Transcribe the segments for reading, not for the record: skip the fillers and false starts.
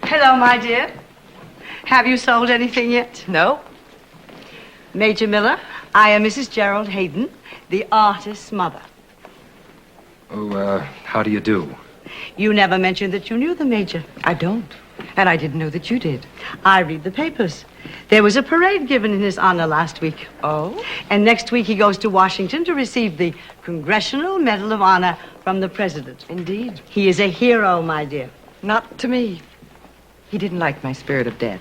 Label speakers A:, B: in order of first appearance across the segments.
A: Hello, my dear. Have you sold anything yet?
B: No.
A: Major Miller, I am Mrs. Gerald Hayden, the artist's mother.
C: Oh, how do you do?
A: You never mentioned that you knew the Major.
B: I don't. And I didn't know that you did.
A: I read the papers. There was a parade given in his honor last week.
B: Oh?
A: And next week he goes to Washington to receive the Congressional Medal of Honor from the President.
B: Indeed.
A: He is a hero, my dear.
B: Not to me. He didn't like my spirit of death.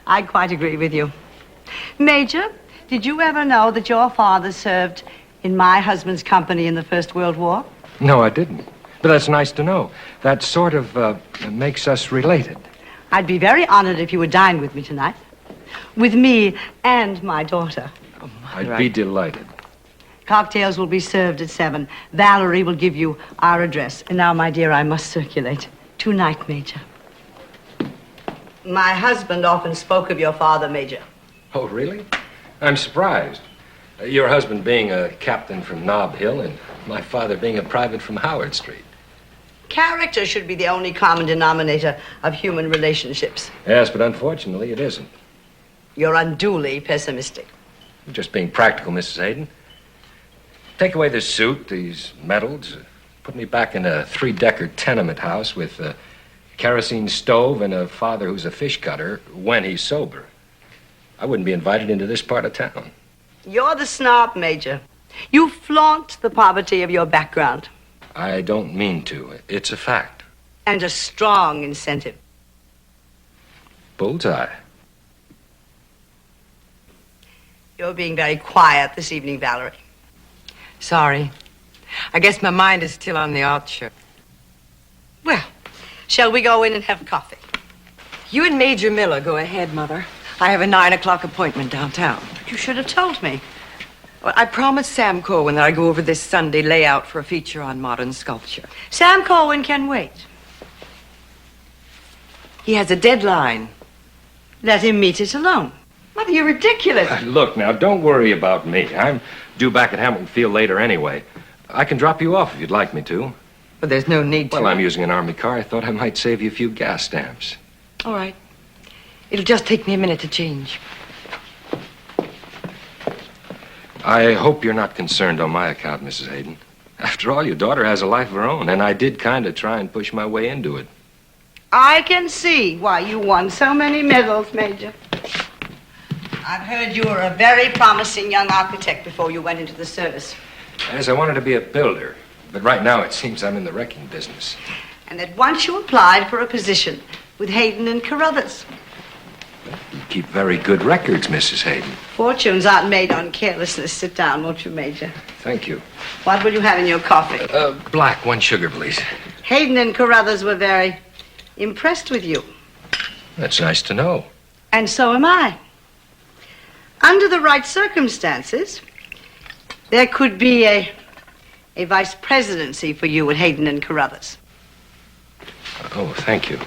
A: I quite agree with you. Major, did you ever know that your father served in my husband's company in the First World War?
C: No, I didn't. But that's nice to know. That sort of makes us related.
A: I'd be very honored if you would dine with me tonight. With me and my daughter.
B: Oh,
C: I'd be delighted.
A: Cocktails will be served at 7. Valerie will give you our address. And now, my dear, I must circulate. Tonight, Major. My husband often spoke of your father, Major.
C: Oh, really? I'm surprised. Your husband being a captain from Nob Hill and my father being a private from Howard Street.
A: Character should be the only common denominator of human relationships.
C: Yes, but unfortunately it isn't.
A: You're unduly pessimistic.
C: I'm just being practical, Mrs. Hayden. Take away this suit, these medals, put me back in a 3-decker tenement house with a kerosene stove and a father who's a fish cutter when he's sober. I wouldn't be invited into this part of town.
A: You're the snob, Major. You flaunt the poverty of your background.
C: I don't mean to. It's a fact.
A: And a strong incentive.
C: Bullseye.
A: You're being very quiet this evening, Valerie.
B: Sorry. I guess my mind is still on the Archer.
A: Well, shall we go in and have coffee?
B: You and Major Miller go ahead, Mother. I have a 9 o'clock appointment downtown.
A: You should have told me.
B: Well, I promised Sam Cohen that I'd go over this Sunday layout for a feature on modern sculpture.
A: Sam Cohen can wait.
B: He has a deadline.
A: Let him meet it alone.
B: Mother, you're ridiculous.
C: Look, now, don't worry about me. I'm due back at Hamilton Field later anyway. I can drop you off if you'd like me to.
B: But there's no need to.
C: Well, I'm using an Army car. I thought I might save you a few gas stamps.
B: All right. It'll just take me a minute to change.
C: I hope you're not concerned on my account, Mrs. Hayden. After all, your daughter has a life of her own, and I did kind of try and push my way into it.
A: I can see why you won so many medals, Major. I've heard you were a very promising young architect before you went into the service.
C: Yes, I wanted to be a builder, but right now it seems I'm in the wrecking business.
A: And at once you applied for a position with Hayden and Carruthers.
C: You keep very good records, Mrs. Hayden.
A: Fortunes aren't made on carelessness. Sit down, won't you, Major?
C: Thank you.
A: What will you have in your coffee?
C: Black, 1 sugar, please.
A: Hayden and Carruthers were very impressed with you.
C: That's nice to know.
A: And so am I. Under the right circumstances, there could be a vice presidency for you at Hayden and Carruthers.
C: Oh, thank you.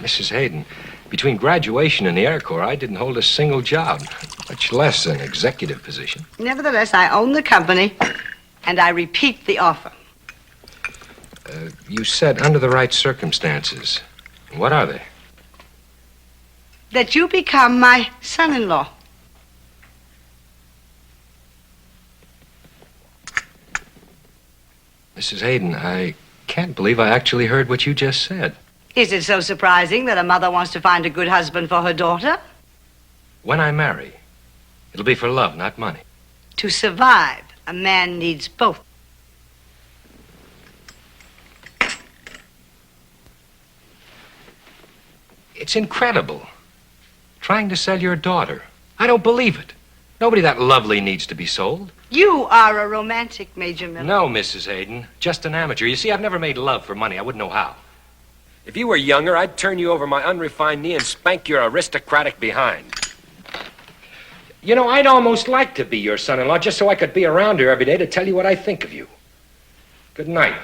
C: Mrs. Hayden, between graduation and the Air Corps, I didn't hold a single job, much less an executive position.
A: Nevertheless, I own the company, and I repeat the offer.
C: You said under the right circumstances. What are they?
A: That you become my son-in-law.
C: Mrs. Hayden, I can't believe I actually heard what you just said.
A: Is it so surprising that a mother wants to find a good husband for her daughter?
C: When I marry, it'll be for love, not money.
A: To survive, a man needs both.
C: It's incredible. Trying to sell your daughter. I don't believe it. Nobody that lovely needs to be sold.
A: You are a romantic, Major Miller.
C: No, Mrs. Hayden. Just an amateur. You see, I've never made love for money. I wouldn't know how.
D: If you were younger, I'd turn you over my unrefined knee and spank your aristocratic behind. You know, I'd almost like to be your son-in-law just so I could be around here every day to tell you what I think of you. Good night.